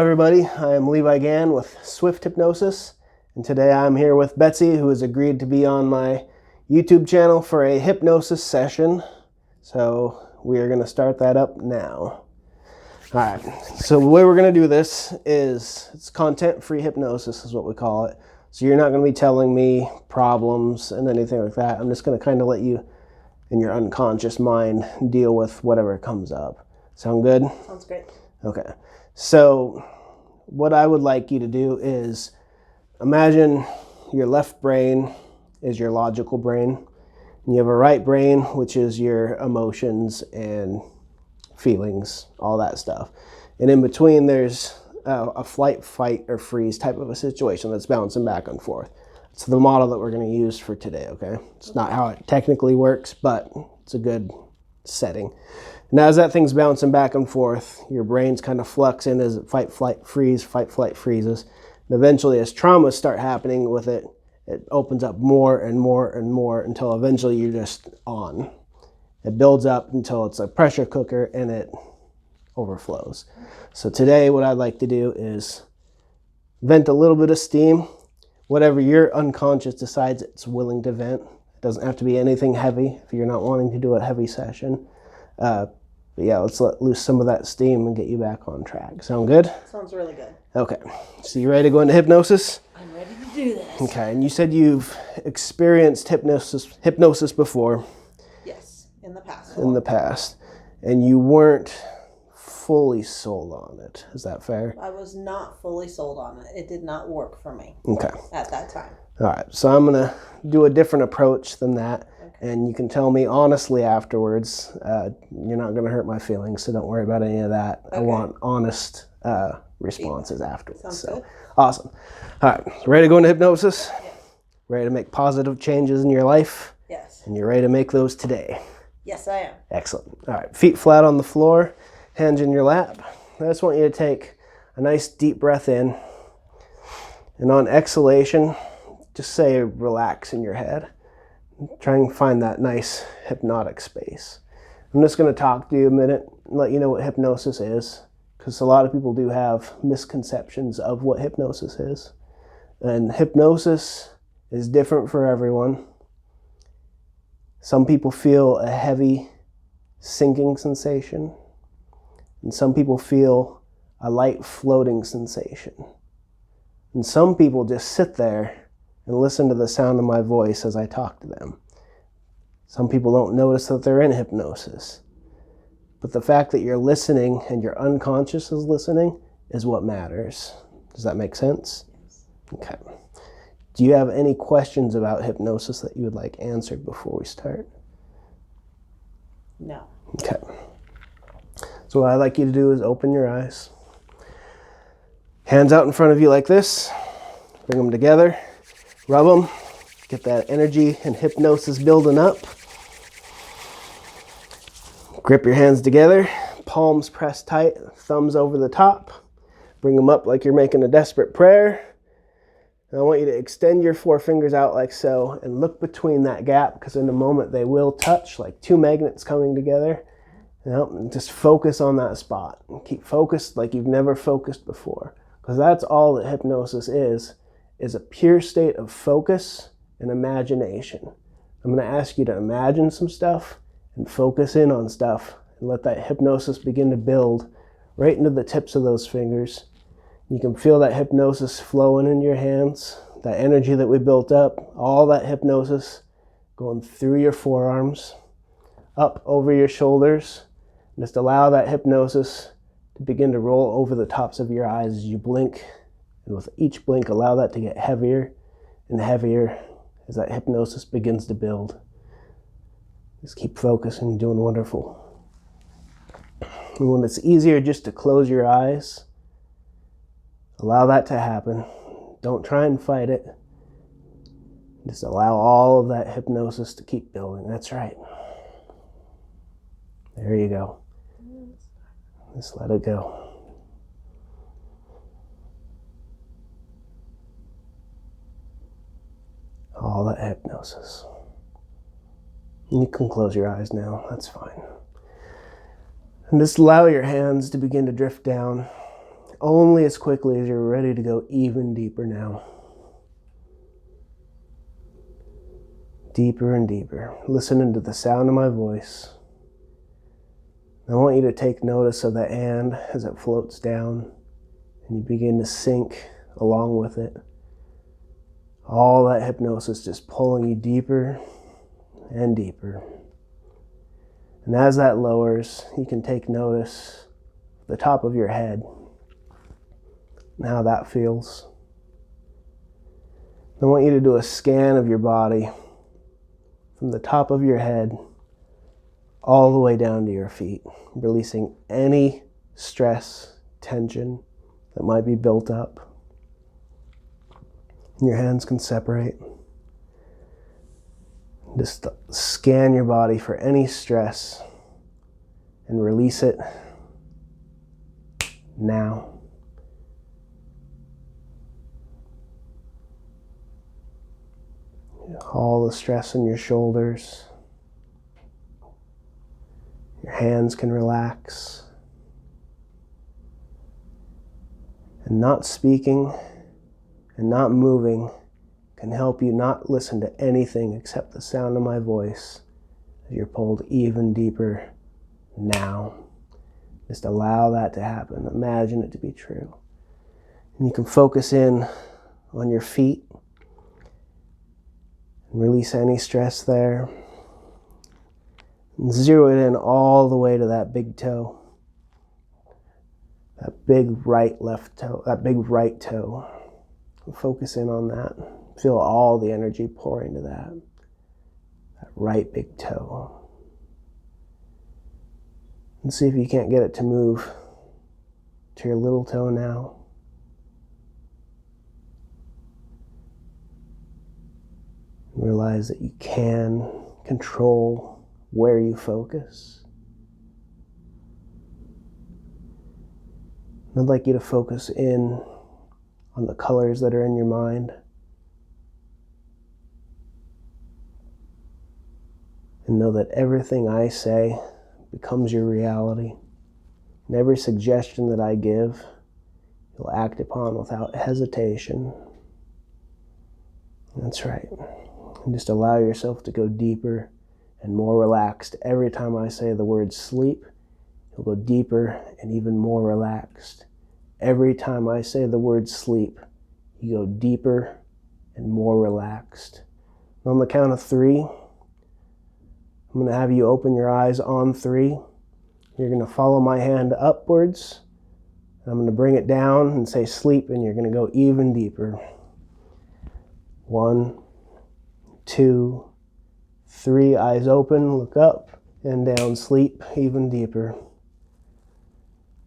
everybody. I am Levi Gann with Swift Hypnosis, and today I'm here with Betzey, who has agreed to be on my YouTube channel for a hypnosis session. So we are going to start that up now. Alright, so the way we're going to do this is, it's content-free hypnosis is what we call it. So you're not going to be telling me problems and anything like that. I'm just going to kind of let you, in your unconscious mind, deal with whatever comes up. Sound good? Sounds great. Okay. So what I would like you to do is imagine your left brain is your logical brain. And you have a right brain, which is your emotions and feelings, all that stuff. And in between, there's a flight, fight, or freeze type of a situation that's bouncing back and forth. It's the model that we're going to use for today, okay? It's not how it technically works, but it's a good setting. Now, as that thing's bouncing back and forth, your brain's kind of fluxing as it fight, flight, freeze, fight, flight, freezes. And eventually, as traumas start happening with it, it opens up more and more and more until eventually you're just on. It builds up until it's a pressure cooker and it overflows. So today, what I'd like to do is vent a little bit of steam. Whatever your unconscious decides it's willing to vent. It doesn't have to be anything heavy if you're not wanting to do a heavy session. But yeah, let's let loose some of that steam and get you back on track. Sound good? Sounds really good. Okay. So you ready to go into hypnosis? I'm ready to do this. Okay. And you said you've experienced hypnosis before. Yes, in the past. In the past. And you weren't fully sold on it. Is that fair? I was not fully sold on it. It did not work for me. Okay. At that time. All right. So I'm going to do a different approach than that. And you can tell me honestly afterwards. You're not going to hurt my feelings, so don't worry about any of that. Okay. I want honest responses afterwards. Sounds so good. Awesome. All right, ready to go into hypnosis? Yes. Ready to make positive changes in your life? Yes. And you're ready to make those today? Yes, I am. Excellent. All right, feet flat on the floor, hands in your lap. I just want you to take a nice deep breath in. And on exhalation, just say relax in your head. Try and find that nice hypnotic space. I'm just going to talk to you a minute and let you know what hypnosis is, because a lot of people do have misconceptions of what hypnosis is. And hypnosis is different for everyone. Some people feel a heavy sinking sensation, and some people feel a light floating sensation. And some people just sit there and listen to the sound of my voice as I talk to them. Some people don't notice that they're in hypnosis. But the fact that you're listening and your unconscious is listening is what matters. Does that make sense? Yes. Okay. Do you have any questions about hypnosis that you would like answered before we start? No. Okay. So what I'd like you to do is open your eyes. Hands out in front of you like this. Bring them together. Rub them, get that energy and hypnosis building up. Grip your hands together, palms pressed tight, thumbs over the top. Bring them up like you're making a desperate prayer. And I want you to extend your forefingers out like so and look between that gap, because in a moment they will touch like two magnets coming together. And just focus on that spot. And keep focused like you've never focused before, because that's all that hypnosis is a pure state of focus and imagination. I'm going to ask you to imagine some stuff and focus in on stuff and let that hypnosis begin to build right into the tips of those fingers. You can feel that hypnosis flowing in your hands, that energy that we built up, all that hypnosis going through your forearms, up over your shoulders. Just allow that hypnosis to begin to roll over the tops of your eyes as you blink. And with each blink, allow that to get heavier and heavier as that hypnosis begins to build. Just keep focusing, doing wonderful. And when it's easier just to close your eyes, allow that to happen. Don't try and fight it. Just allow all of that hypnosis to keep building. That's right. There you go. Just let it go. All that hypnosis. You can close your eyes now, that's fine. And just allow your hands to begin to drift down only as quickly as you're ready to go even deeper now. Deeper and deeper. Listening to the sound of my voice. I want you to take notice of that hand as it floats down and you begin to sink along with it. All that hypnosis just pulling you deeper and deeper. And as that lowers, you can take notice of the top of your head and how that feels. I want you to do a scan of your body from the top of your head all the way down to your feet, releasing any stress, tension that might be built up. Your hands can separate. Just scan your body for any stress and release it now. All the stress in your shoulders. Your hands can relax. And not speaking and not moving can help you not listen to anything except the sound of my voice as you're pulled even deeper now. Just allow that to happen. Imagine it to be true. And you can focus in on your feet and release any stress there. And zero it in all the way to that big toe. That big left toe, that big right toe. Focus in on that. Feel all the energy pour into that right big toe. And see if you can't get it to move to your little toe now. And realize that you can control where you focus. And I'd like you to focus in on the colors that are in your mind. And know that everything I say becomes your reality. And every suggestion that I give, you'll act upon without hesitation. That's right. And just allow yourself to go deeper and more relaxed. Every time I say the word sleep, you'll go deeper and even more relaxed. Every time I say the word sleep, you go deeper and more relaxed. On the count of 3, I'm going to have you open your eyes on 3. You're going to follow my hand upwards. I'm going to bring it down and say sleep, and you're going to go even deeper. 1, 2, 3, eyes open, look up and down, sleep even deeper.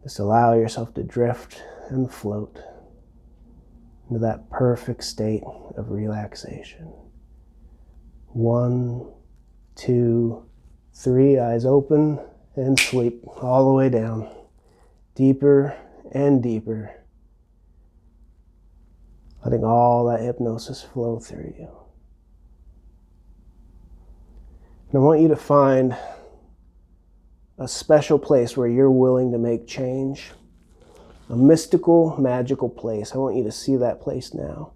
Just allow yourself to drift and float into that perfect state of relaxation. 1, 2, 3, eyes open and sleep all the way down, deeper and deeper, letting all that hypnosis flow through you. And I want you to find a special place where you're willing to make change, a mystical, magical place. I want you to see that place now.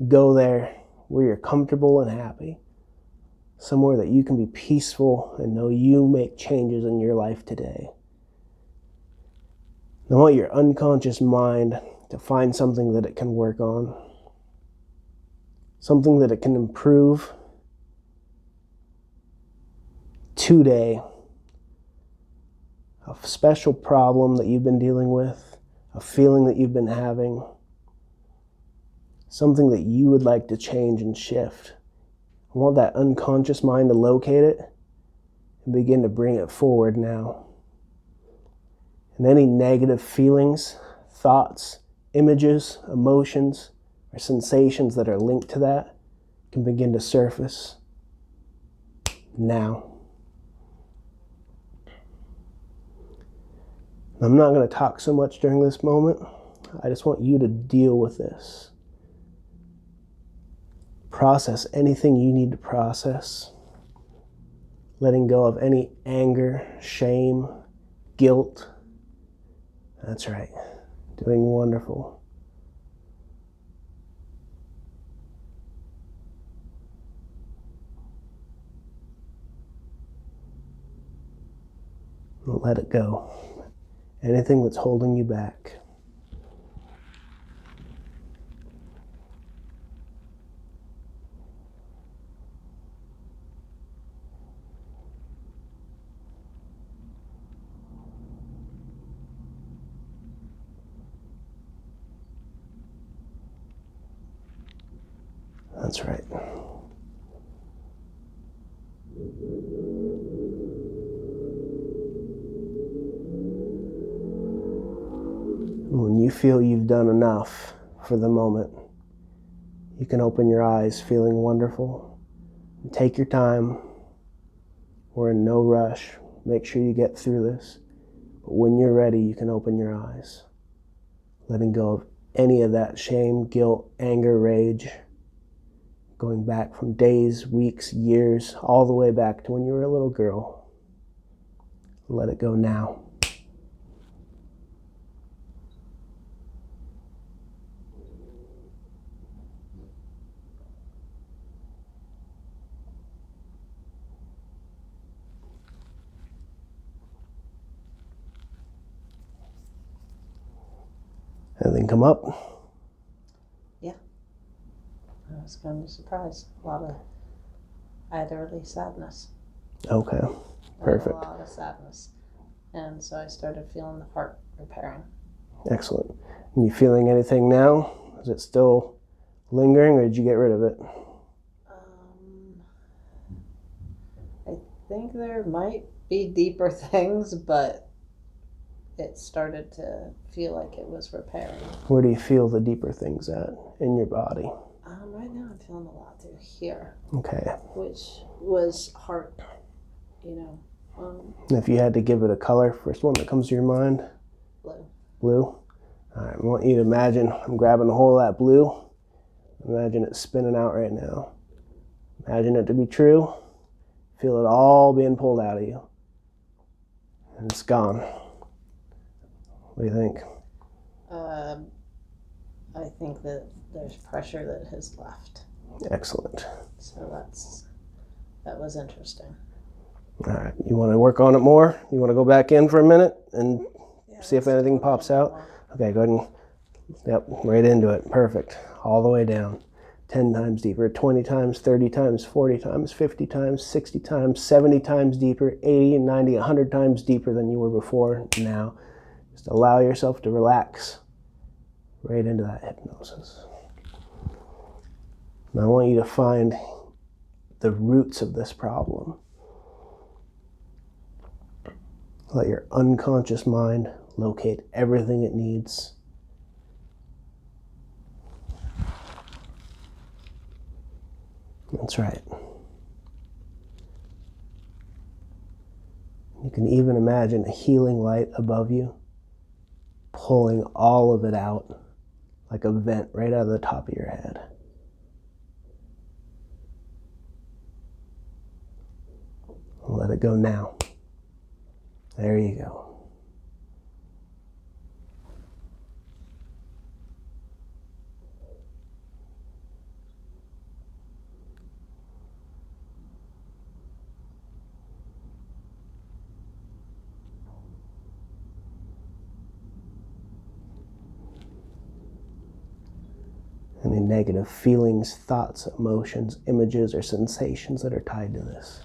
Go there where you're comfortable and happy. Somewhere that you can be peaceful and know you make changes in your life today. I want your unconscious mind to find something that it can work on. Something that it can improve today. A special problem that you've been dealing with, a feeling that you've been having, something that you would like to change and shift. I want that unconscious mind to locate it and begin to bring it forward now. And any negative feelings, thoughts, images, emotions, or sensations that are linked to that can begin to surface now. I'm not going to talk so much during this moment. I just want you to deal with this. Process anything you need to process. Letting go of any anger, shame, guilt. That's right. Doing wonderful. Let it go. Anything that's holding you back. That's right. When you feel you've done enough for the moment, you can open your eyes feeling wonderful. Take your time. We're in no rush. Make sure you get through this. But when you're ready, you can open your eyes. Letting go of any of that shame, guilt, anger, rage. Going back from days, weeks, years, all the way back to when you were a little girl. Let it go now. Anything come up? Yeah. I was kind of surprised. I had early sadness. Okay, perfect. A lot of sadness. And so I started feeling the heart repairing. Excellent. And you feeling anything now? Is it still lingering, or did you get rid of it? I think there might be deeper things, but it started to feel like it was repairing. Where do you feel the deeper things at in your body? Right now I'm feeling a lot through here. Okay. Which was heart, And if you had to give it a color, first one that comes to your mind? Blue. Blue? All right, I want you to imagine I'm grabbing a hold of that blue. Imagine it spinning out right now. Imagine it to be true. Feel it all being pulled out of you. And it's gone. What do you think? I think that there's pressure that has left. Excellent. So that was interesting. All right, you want to work on it more? You want to go back in for a minute and see if anything pops out? More. Okay, go ahead and, right into it. Perfect. All the way down. 10 times deeper, 20 times, 30 times, 40 times, 50 times, 60 times, 70 times deeper, 80, 90, 100 times deeper than you were before now. Just allow yourself to relax right into that hypnosis. And I want you to find the roots of this problem. Let your unconscious mind locate everything it needs. That's right. You can even imagine a healing light above you, pulling all of it out like a vent right out of the top of your head. Let it go now. There you go. Any negative feelings, thoughts, emotions, images, or sensations that are tied to this.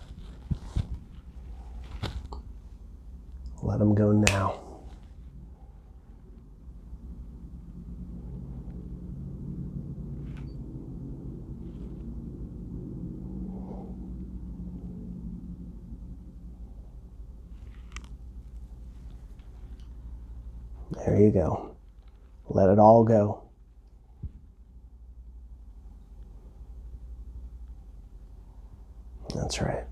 Let them go now. There you go. Let it all go. That's right.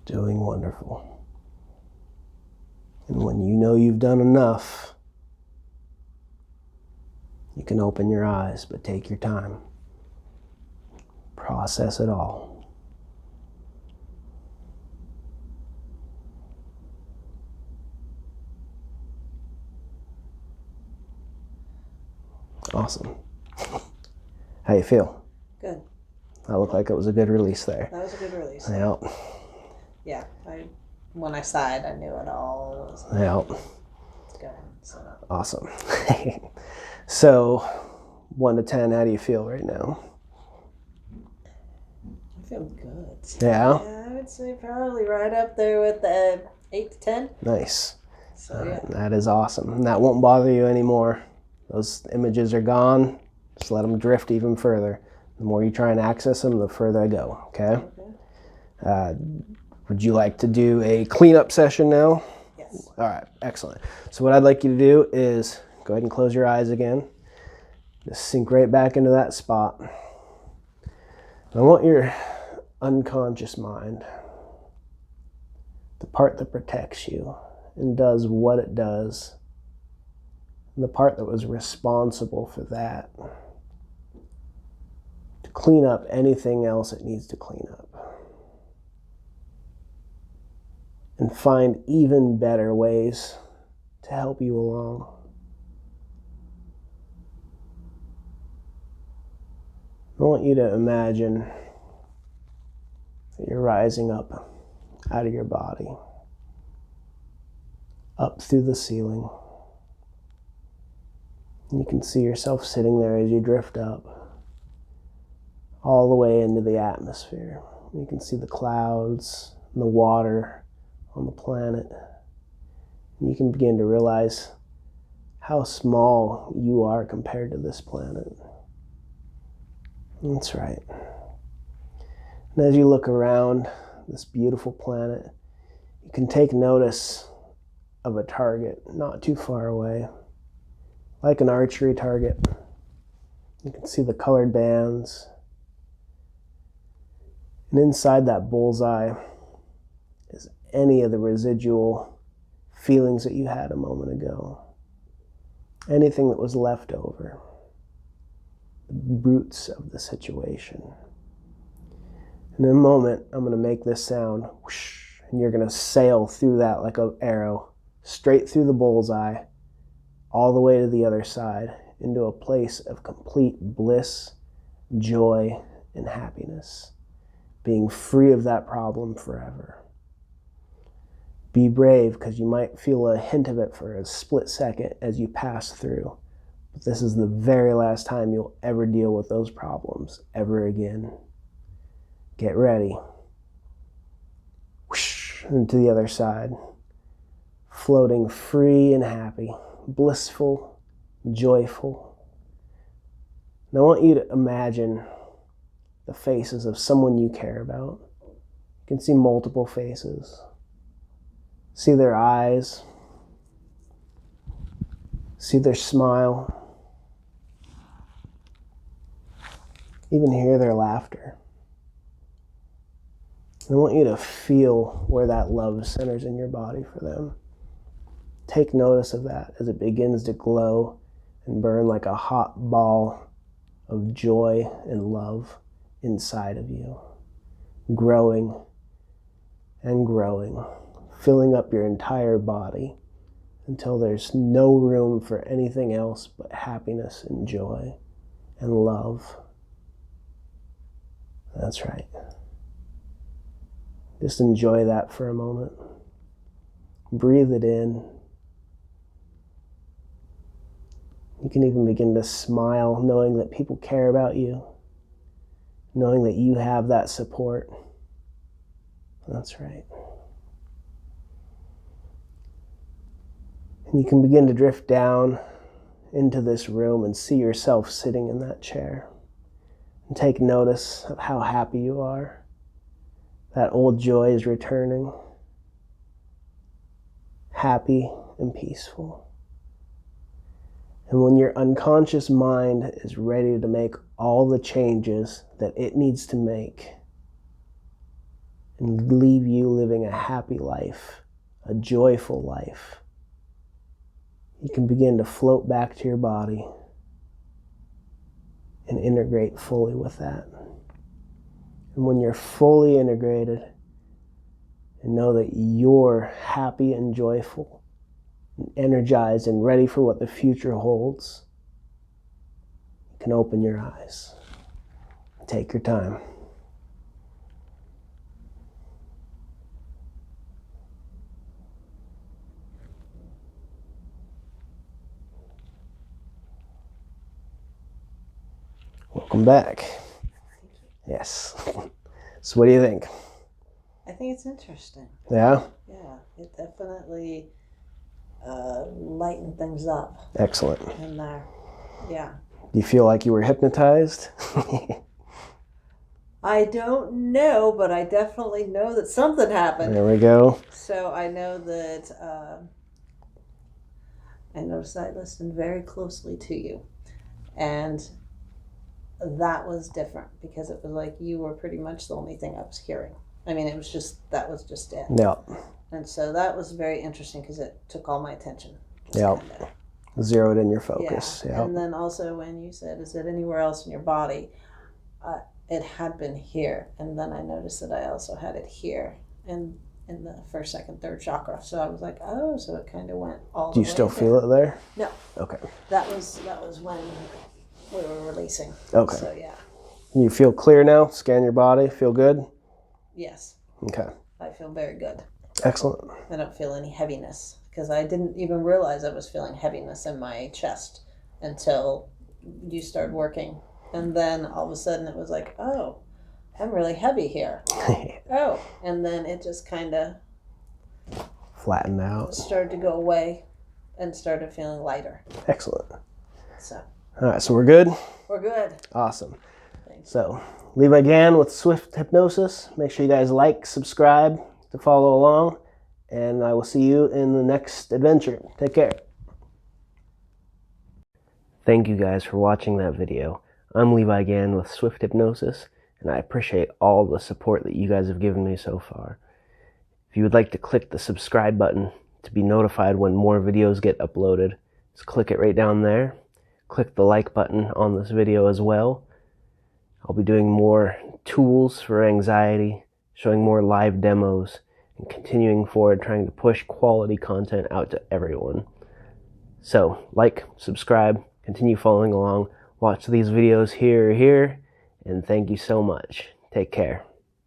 Doing wonderful. And when you know you've done enough, you can open your eyes, but take your time. Process it all. Awesome. How you feel? Good. That looked like it was a good release there. That was a good release. Yeah. Yeah. When I sighed, I knew it all was going. So. Awesome. So, 1 to 10, how do you feel right now? I feel good. Yeah? Yeah, I would say probably right up there with the 8 to 10. Nice. So, yeah. That is awesome. And that won't bother you anymore. Those images are gone. Just let them drift even further. The more you try and access them, the further they go, okay? Would you like to do a cleanup session now? Yes. All right, excellent. So what I'd like you to do is go ahead and close your eyes again. Just sink right back into that spot. I want your unconscious mind, the part that protects you and does what it does, and the part that was responsible for that, to clean up anything else it needs to clean up. And find even better ways to help you along. I want you to imagine that you're rising up out of your body, up through the ceiling. And you can see yourself sitting there as you drift up, all the way into the atmosphere. You can see the clouds and the water on the planet. And you can begin to realize how small you are compared to this planet. That's right. And as you look around this beautiful planet, you can take notice of a target not too far away, like an archery target. You can see the colored bands. And inside that bullseye is any of the residual feelings that you had a moment ago. Anything that was left over. The roots of the situation. In a moment, I'm going to make this sound, whoosh, and you're going to sail through that like an arrow, straight through the bullseye, all the way to the other side, into a place of complete bliss, joy, and happiness, being free of that problem forever. Be brave, because you might feel a hint of it for a split second as you pass through. But this is the very last time you'll ever deal with those problems, ever again. Get ready. Whoosh, into the other side. Floating free and happy, blissful, joyful. And I want you to imagine the faces of someone you care about. You can see multiple faces. See their eyes. See their smile. Even hear their laughter. And I want you to feel where that love centers in your body for them. Take notice of that as it begins to glow and burn like a hot ball of joy and love inside of you. Growing and growing, filling up your entire body until there's no room for anything else but happiness and joy and love. That's right. Just enjoy that for a moment. Breathe it in. You can even begin to smile, knowing that people care about you, knowing that you have that support. That's right. And you can begin to drift down into this room and see yourself sitting in that chair. And take notice of how happy you are. That old joy is returning. Happy and peaceful. And when your unconscious mind is ready to make all the changes that it needs to make and leave you living a happy life, a joyful life, you can begin to float back to your body and integrate fully with that. And when you're fully integrated and know that you're happy and joyful and energized and ready for what the future holds, can open your eyes. Take your time. Welcome back. Yes. So what do you think? I think it's interesting. Yeah? Yeah, it definitely lightened things up. Excellent. In there. Yeah. Do you feel like you were hypnotized? I don't know, but I definitely know that something happened. There we go. So I know that I noticed I listened very closely to you. And that was different because it was like you were pretty much the only thing I was hearing. I mean, that was just it. Yeah. And so that was very interesting because it took all my attention. Yeah. Zeroed in your focus. Yeah. And then also when you said, is it anywhere else in your body? It had been here. And then I noticed that I also had it here in the first, second, third chakra. So I was like, oh, so it kind of went all the way. Do you still feel it there? No. Okay. That was when we were releasing. Okay. So yeah. You feel clear now? Scan your body. Feel good? Yes. Okay. I feel very good. Excellent. I don't feel any heaviness because I didn't even realize I was feeling heaviness in my chest until you started working. And then all of a sudden it was like, oh, I'm really heavy here. Oh. And then it just kind of flattened out. Started to go away and started feeling lighter. Excellent. So. All right, so we're good? We're good. Awesome. Thanks. So, Levi Gann with Swift Hypnosis. Make sure you guys like, subscribe to follow along, and I will see you in the next adventure. Take care. Thank you guys for watching that video. I'm Levi Gann with Swift Hypnosis, and I appreciate all the support that you guys have given me so far. If you would like to click the subscribe button to be notified when more videos get uploaded, just click it right down there. Click the like button on this video as well. I'll be doing more tools for anxiety, showing more live demos, and continuing forward trying to push quality content out to everyone. So, like, subscribe, continue following along, watch these videos here or here, and thank you so much. Take care.